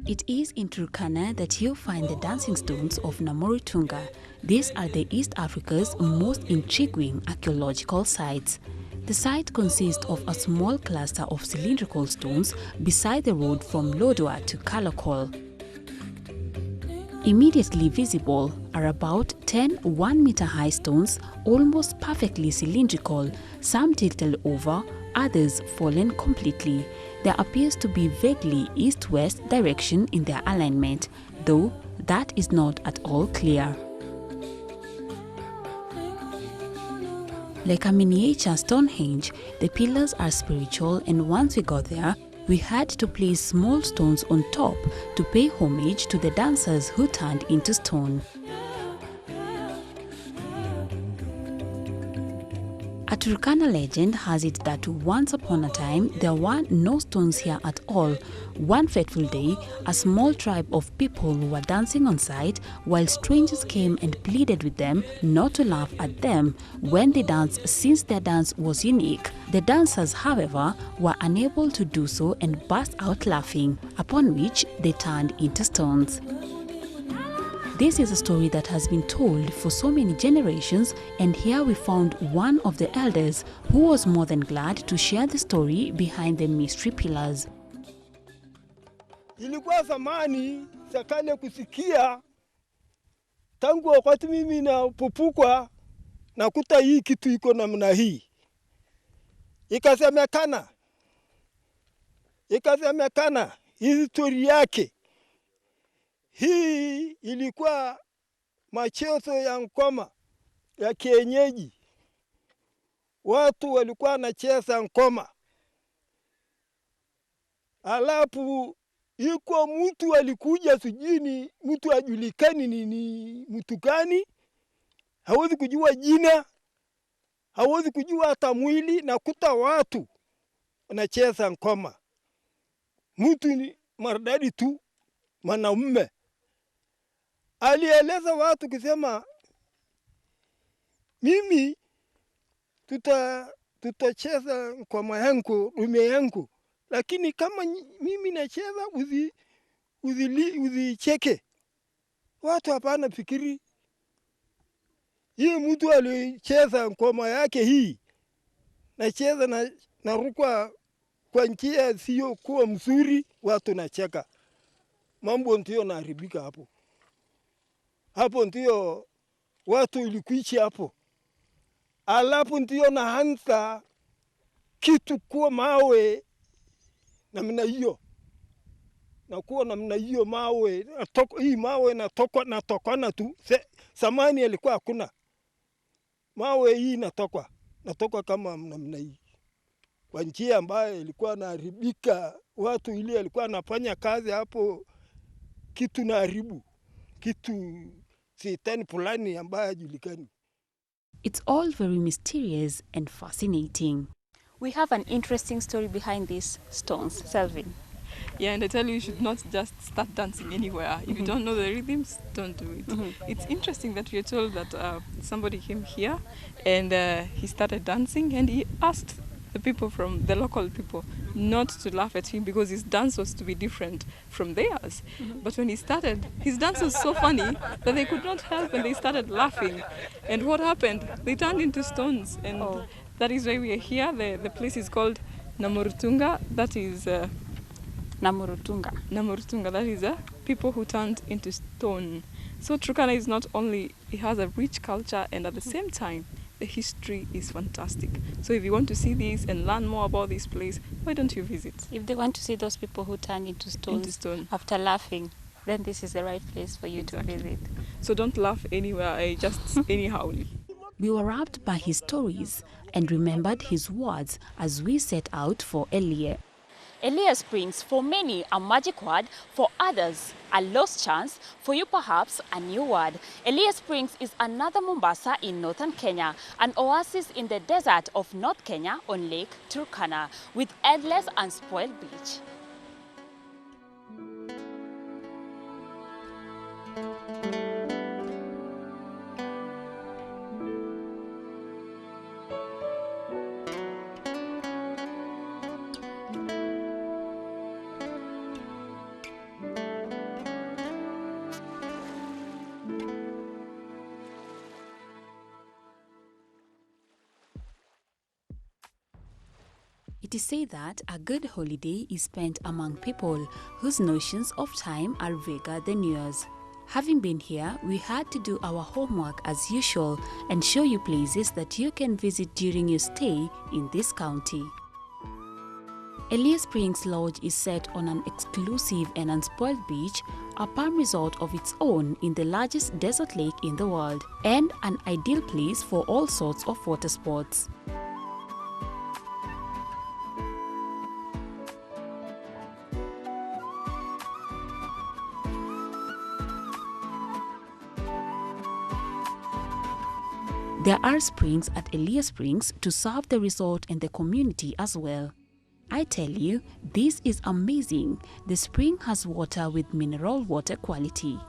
It is in Turkana that you'll find the dancing stones of Namorutunga. These are the East Africa's most intriguing archaeological sites. The site consists of a small cluster of cylindrical stones beside the road from Lodwar to Kalokol. Immediately visible are about 10 1-meter-high stones, almost perfectly cylindrical, some tilted over, others fallen completely. There appears to be vaguely east-west direction in their alignment, though that is not at all clear. Like a miniature Stonehenge, the pillars are spiritual, and once we got there, we had to place small stones on top to pay homage to the dancers who turned into stone. A Turkana legend has it that once upon a time there were no stones here at all. One fateful day, a small tribe of people were dancing on site while strangers came and pleaded with them not to laugh at them when they danced, since their dance was unique. The dancers, however, were unable to do so and burst out laughing, upon which they turned into stones. This is a story that has been told for so many generations, and here we found one of the elders who was more than glad to share the story behind the mystery pillars. Ilikuwa zamani sakale kusikia tangu wakati mimi na pupukwa nakuta hii kitu iko namna hii. Ikasemekana historia yake. Hii ilikuwa machezo ya ngoma ya kienyeji. Watu walikuwa wanacheza ngoma. Alafu yuko mtu alikuja sijini, mtu ajulikani ni mtu gani. Hawezi kujua jina, hawezi kujua hata mwili, na kuta watu wanacheza ngoma. Mtu ni maridadi tu, mwanaume. Alieleza watu kusema mimi tutacheza ngoma yangu, dume yangu, lakini kama mimi nacheza uzicheke. Watu hapana fikiri. Hii mtu alicheza ngoma yake hii, nacheza na rukwa kwa njia sio kuwa mzuri, watu nacheka. Mambo ndio naharibika hapo. Hapo ndio watu ilikuishi hapo. Alafu ndio naanza kitu kuwa mawe namna hiyo. Na kuwa namna hiyo mawe, hii mawe natokana tu. Samani ilikuwa hakuna. Mawe hii natoka kama namna hii. Kwa njia ambayo ilikuwa naharibika, watu ili alikuwa anafanya kazi hapo, kitu naharibu. Kitu sitani fulani ambaye hajulikani. It's all very mysterious and fascinating. We have an interesting story behind these stones, Selvin. Yeah, and I tell you should not just start dancing anywhere. If you don't know the rhythms, don't do it. It's interesting that we are told that somebody came here and he started dancing, and he asked the people from the local people not to laugh at him because his dance was to be different from theirs. But when he started, his dance was so funny that they could not help, and they started laughing. And what happened? They turned into stones, and that is why we are here. The place is called Namorutunga. That is Namorutunga. That is people who turned into stone. So Turkana is not only, it has a rich culture, and at the same time, the history is fantastic. So if you want to see this and learn more about this place, why don't you visit? If they want to see those people who turn into stones after laughing, then this is the right place for you to visit. So don't laugh anywhere, just anyhow. We were wrapped by his stories and remembered his words as we set out for Elie. Elie Springs, for many, a magic word, for others, a lost chance, for you perhaps, a new word. Elie Springs is another Mombasa in northern Kenya, an oasis in the desert of North Kenya on Lake Turkana, with endless unspoiled beach. It is said that a good holiday is spent among people whose notions of time are vaguer than yours. Having been here, we had to do our homework as usual and show you places that you can visit during your stay in this county. Elias Springs Lodge is set on an exclusive and unspoiled beach, a palm resort of its own in the largest desert lake in the world, and an ideal place for all sorts of water sports. There are springs at Elias Springs to serve the resort and the community as well. I tell you, this is amazing. The spring has water with mineral water quality.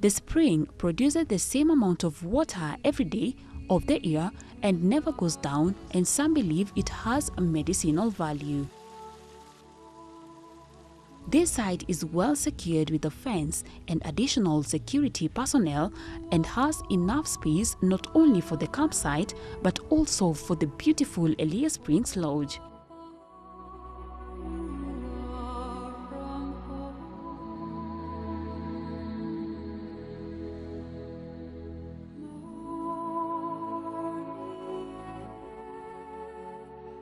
The spring produces the same amount of water every day of the year and never goes down, and some believe it has a medicinal value. This site is well secured with a fence and additional security personnel and has enough space not only for the campsite but also for the beautiful Elias Springs Lodge.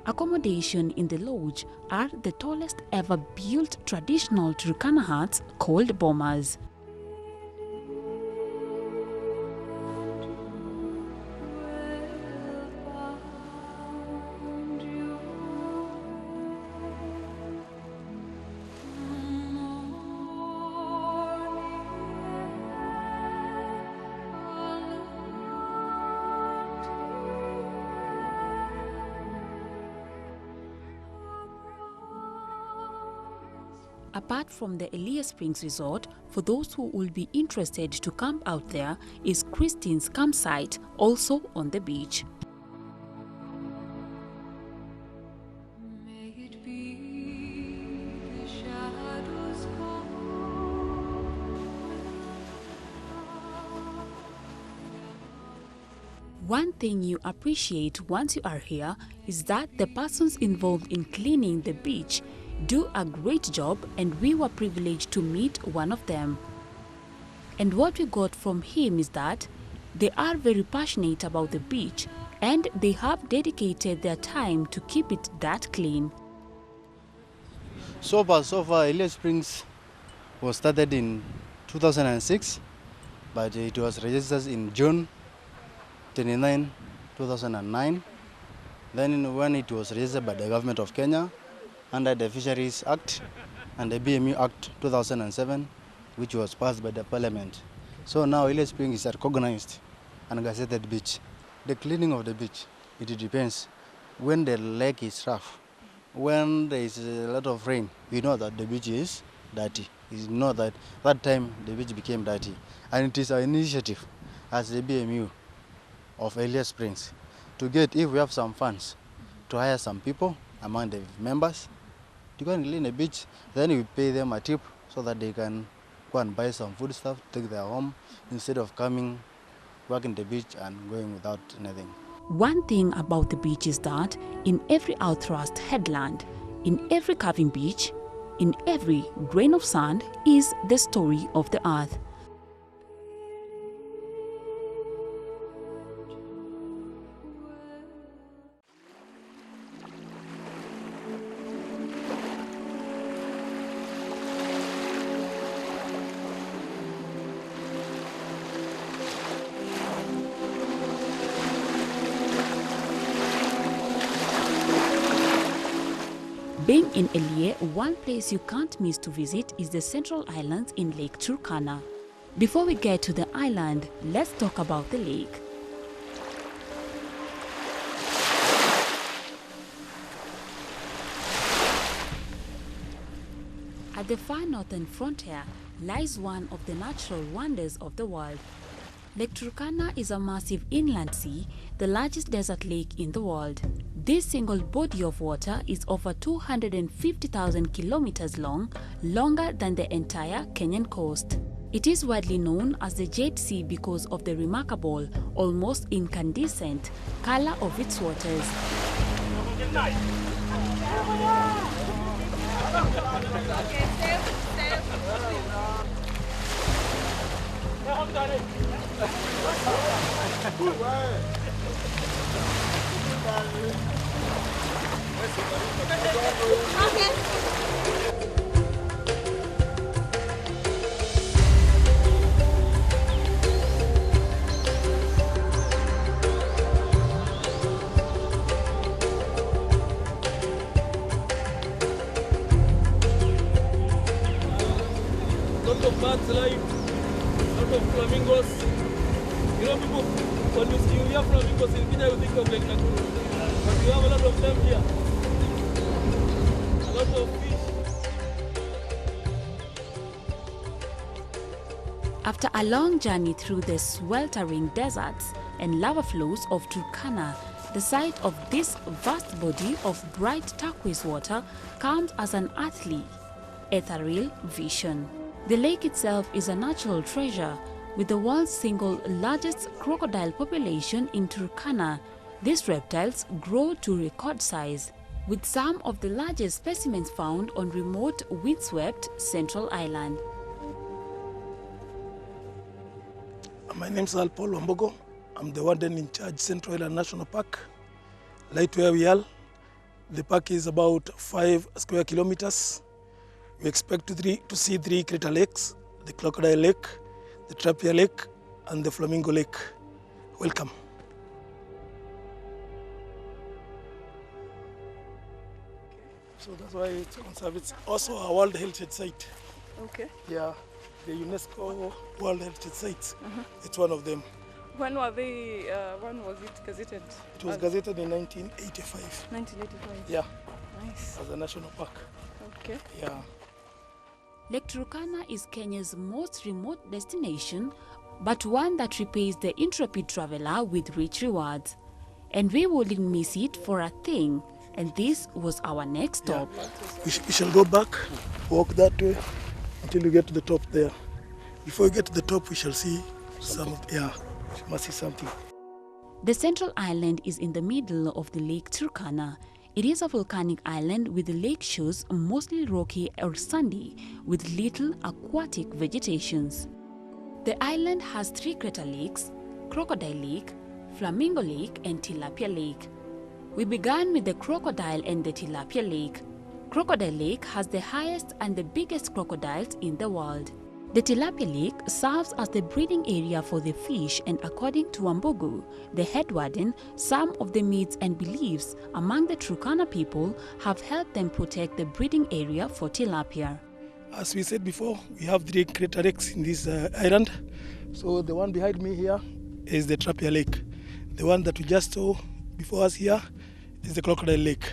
Accommodation in the lodge are the tallest ever built traditional Turkana huts called bomas. Apart from the Elias Springs Resort, for those who will be interested to camp out there is Christine's campsite, also on the beach. One thing you appreciate once you are here is that the persons involved in cleaning the beach do a great job, and we were privileged to meet one of them. And what we got from him is that they are very passionate about the beach and they have dedicated their time to keep it that clean. So far, Elias Springs was started in 2006, but it was registered in June 29, 2009. Then when it was registered by the government of Kenya, under the Fisheries Act and the BMU Act 2007, which was passed by the Parliament. So now Elias Springs is recognized and gazetted beach. The cleaning of the beach, it depends. When the lake is rough, when there is a lot of rain, we know that the beach is dirty. You know that time the beach became dirty. And it is our initiative as the BMU of Elias Springs to get, if we have some funds, to hire some people among the members to go and clean the beach. Then we pay them a tip so that they can go and buy some food stuff, take their home, instead of coming, working the beach and going without anything. One thing about the beach is that in every outthrust headland, in every carving beach, in every grain of sand is the story of the earth. Being in Elie, one place you can't miss to visit is the Central Islands in Lake Turkana. Before we get to the island, let's talk about the lake. At the far northern frontier lies one of the natural wonders of the world. Lake Turkana is a massive inland sea, the largest desert lake in the world. This single body of water is over 250,000 kilometers long, longer than the entire Kenyan coast. It is widely known as the Jade Sea because of the remarkable, almost incandescent, color of its waters. Lot of birds live, lot of flamingos. You know, people, when you hear flamingos in Kenya, you think of Lake Nakuru. But we have a lot of them here. A lot of fish. After a long journey through the sweltering deserts and lava flows of Turkana, the sight of this vast body of bright turquoise water comes as an earthly, ethereal vision. The lake itself is a natural treasure. With the world's single largest crocodile population in Turkana, these reptiles grow to record size, with some of the largest specimens found on remote, windswept Central Island. My name is Paul Wambogo. I'm the warden in charge Central Island National Park. Right where we are, the park is about 5 square kilometers. We expect to see 3 crater lakes, the Crocodile Lake, the Trapia Lake, and the Flamingo Lake. Welcome. So that's why it's conserved. It's also a World Heritage Site. Okay. Yeah, the UNESCO World Heritage Sites. It's one of them. When were they? When was it gazetted? It was gazetted in 1985. 1985. Yeah, Nice. as a national park. Okay. Yeah. Lake Turkana is Kenya's most remote destination, but one that repays the intrepid traveler with rich rewards. And we wouldn't miss it for a thing, and this was our next stop. We shall go back, walk that way until we get to the top there. Before we get to the top, we shall see some of, we must see something. The Central Island is in the middle of the Lake Turkana. It is a volcanic island with the lake shores mostly rocky or sandy, with little aquatic vegetations. The island has 3 crater lakes: Crocodile Lake, Flamingo Lake, and Tilapia Lake. We began with the Crocodile and the Tilapia Lake. Crocodile Lake has the highest and the biggest crocodiles in the world. The Tilapia Lake serves as the breeding area for the fish, and according to Wambogu, the head warden, some of the myths and beliefs among the Turkana people have helped them protect the breeding area for tilapia. As we said before, we have 3 crater lakes in this island. So the one behind me here is the Trapia Lake. The one that we just saw before us here is the Crocodile Lake.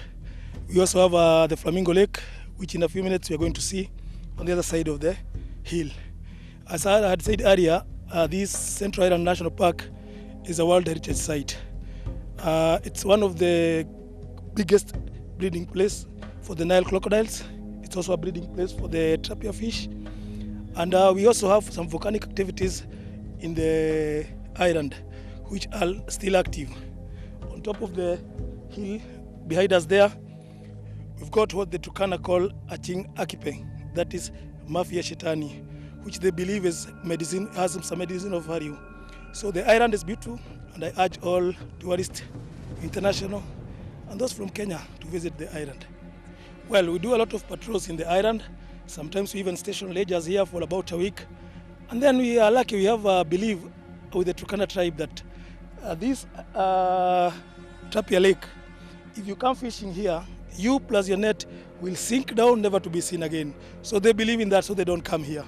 We also have the Flamingo Lake, which in a few minutes we are going to see on the other side of the hill. As I had said earlier, this Central Island National Park is a World Heritage Site. It's one of the biggest breeding place for the Nile crocodiles. It's also a breeding place for the trapia fish. And we also have some volcanic activities in the island, which are still active. On top of the hill behind us there, we've got what the Turkana call Aching Akipe, that is Mafia Shetani, which they believe is medicine, has some medicine of value. So the island is beautiful, and I urge all tourists, international, and those from Kenya to visit the island. Well, we do a lot of patrols in the island. Sometimes we even station rangers here for about a week. And then we are lucky, we have a belief with the Turkana tribe that this Trapia Lake, if you come fishing here, you plus your net will sink down, never to be seen again. So they believe in that, so they don't come here.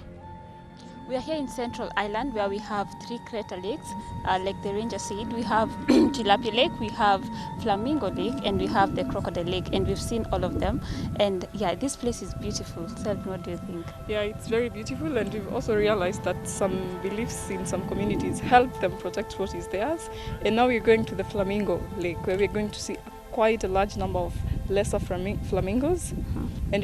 We are here in Central Island where we have 3 crater lakes. Like the ranger said, we have Tilapia Lake, we have Flamingo Lake, and we have the Crocodile Lake, and we've seen all of them. And yeah, this place is beautiful. Selby, what do you think? Yeah, it's very beautiful, and we've also realized that some beliefs in some communities help them protect what is theirs. And now we're going to the Flamingo Lake, where we're going to see quite a large number of lesser flamingos, and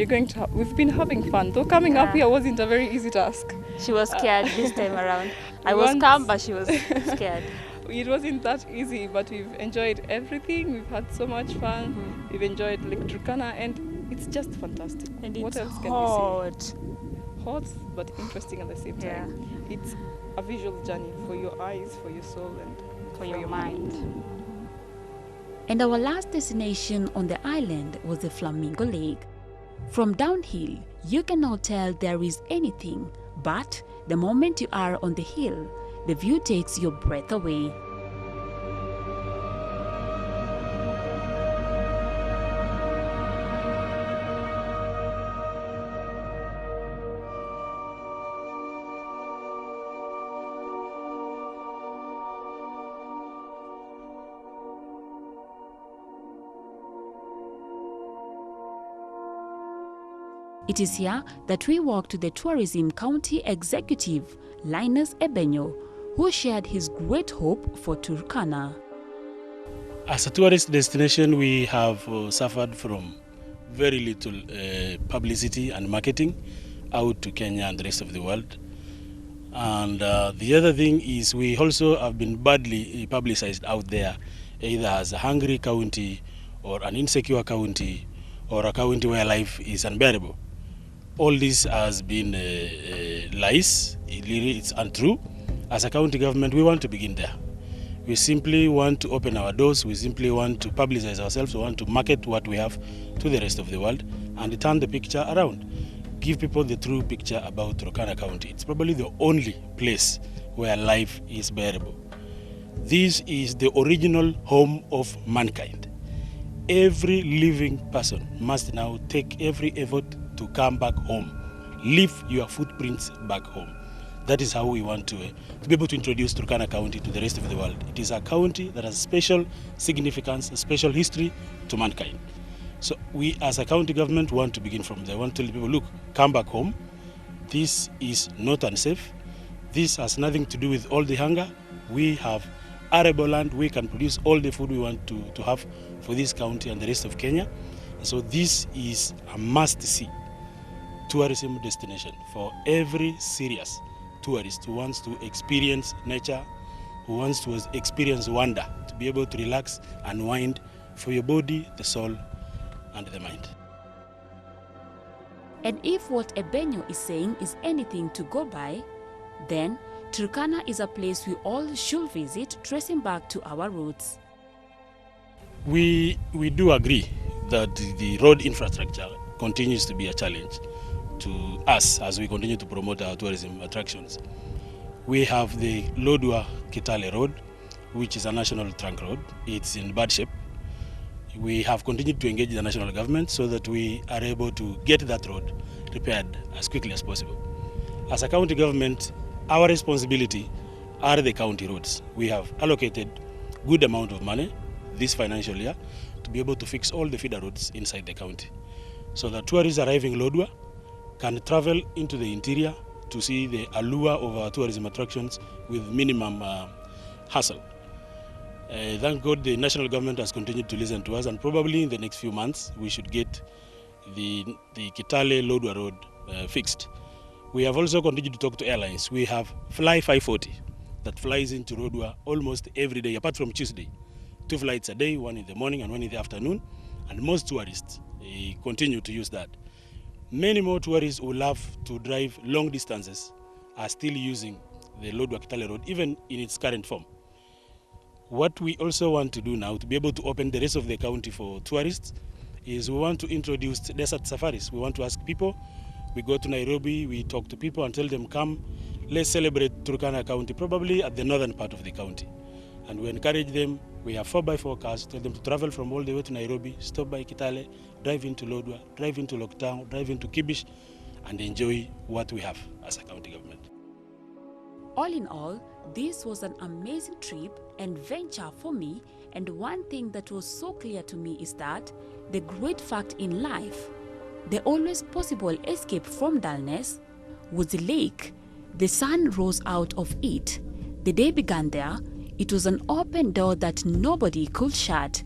we've been having fun. Though coming up here wasn't a very easy task. She was scared this time around. I we was want- calm, but she was scared. It wasn't that easy, but we've enjoyed everything. We've had so much fun. We've enjoyed Lake Turkana, and it's just fantastic. And What it's else can we hot. say? Hot, but interesting at the same time. It's a visual journey for your eyes, for your soul, and For your mind. And our last destination on the island was the Flamingo Lake. From downhill, you cannot tell there is anything, but the moment you are on the hill, the view takes your breath away. It is here that we walk to the Tourism County Executive, Linus Ebenyo, who shared his great hope for Turkana. As a tourist destination, we have suffered from very little publicity and marketing out to Kenya and the rest of the world. And the other thing is we also have been badly publicized out there, either as a hungry county or an insecure county or a county where life is unbearable. All this has been lies. It's untrue. As a county government, we want to begin there. We simply want to open our doors. We simply want to publicize ourselves. We want to market what we have to the rest of the world and turn the picture around. Give people the true picture about Turkana County. It's probably the only place where life is bearable. This is the original home of mankind. Every living person must now take every effort to come back home. Leave your footprints back home. That is how we want to be able to introduce Turkana County to the rest of the world. It is a county that has special significance, a special history to mankind. So we as a county government want to begin from there. We want to tell people, look, come back home. This is not unsafe. This has nothing to do with all the hunger. We have arable land. We can produce all the food we want to have for this county and the rest of Kenya. So this is a must-see tourism destination for every serious tourist who wants to experience nature, who wants to experience wonder, to be able to relax and wind for your body, the soul, and the mind. And if what Ebenyo is saying is anything to go by, then Turkana is a place we all should visit, tracing back to our roots. We do agree that the road infrastructure continues to be a challenge to us as we continue to promote our tourism attractions. We have the Lodwar-Kitale Road, which is a national trunk road. It's in bad shape. We have continued to engage the national government so that we are able to get that road repaired as quickly as possible. As a county government, our responsibility are the county roads. We have allocated good amount of money this financial year to be able to fix all the feeder roads inside the county, so that tourists arriving Lodwar can travel into the interior to see the allure of our tourism attractions with minimum hassle. Thank God the national government has continued to listen to us, and probably in the next few months we should get the Kitale-Lodwar road fixed. We have also continued to talk to airlines. We have Fly 540 that flies into Lodwar almost every day, apart from Tuesday. 2 flights a day, one in the morning and one in the afternoon, and most tourists continue to use that. Many more tourists who love to drive long distances are still using the Lodwar-Kitale road, even in its current form. What we also want to do now to be able to open the rest of the county for tourists is we want to introduce desert safaris. We want to ask people, we go to Nairobi, we talk to people and tell them, come, let's celebrate Turkana County, probably at the northern part of the county. And we encourage them, we have 4x4 cars, tell them to travel from all the way to Nairobi, stop by Kitale, drive into Lodwar, drive into Locktown, drive into Kibish, and enjoy what we have as a county government. All in all, this was an amazing trip and venture for me, and one thing that was so clear to me is that the great fact in life, the always possible escape from dullness, was the lake. The sun rose out of it. The day began there. It was an open door that nobody could shut.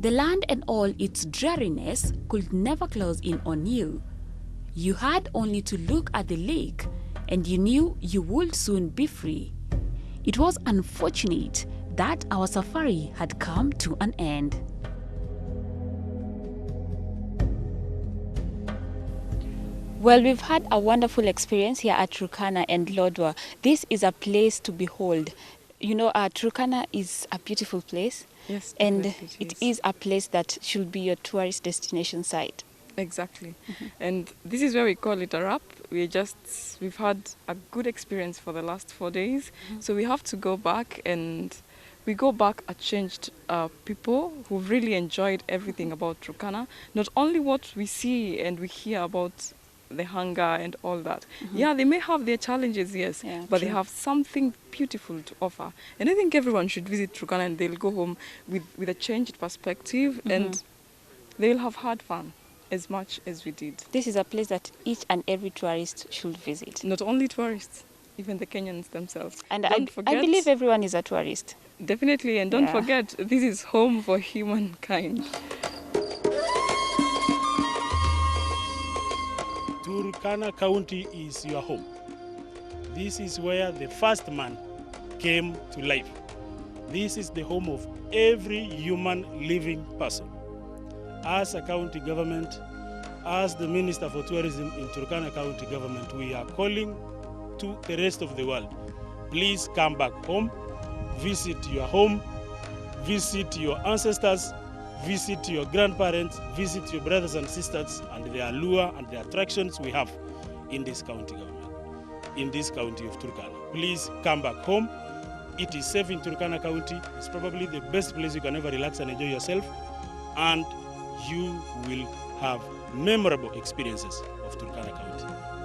The land and all its dreariness could never close in on you. You had only to look at the lake and you knew you would soon be free. It was unfortunate that our safari had come to an end. Well, we've had a wonderful experience here at Turkana and Lodwar. This is a place to behold. You know, Turkana is a beautiful place. Yes, and definitely it is a place that should be your tourist destination site. Exactly. And this is where we call it a wrap. We've had a good experience for the last 4 days. So we have to go back, and we go back a changed people who've really enjoyed everything about Turkana. Not only what we see and we hear about the hunger and all that. Yeah, they may have their challenges, yes, but they have something beautiful to offer. And I think everyone should visit Turkana, and they'll go home with a changed perspective, and they'll have had fun as much as we did. This is a place that each and every tourist should visit. Not only tourists, even the Kenyans themselves. And I believe everyone is a tourist. Definitely, and don't forget, this is home for humankind. Turkana County is your home. This is where the first man came to life. This is the home of every human living person. As a county government, as the Minister for Tourism in Turkana County government, we are calling to the rest of the world. Please come back home, visit your home, visit your ancestors, visit your grandparents, visit your brothers and sisters, and the allure and the attractions we have in this county government, in this county of Turkana. Please come back home. It is safe in Turkana County. It's probably the best place you can ever relax and enjoy yourself, and you will have memorable experiences of Turkana County.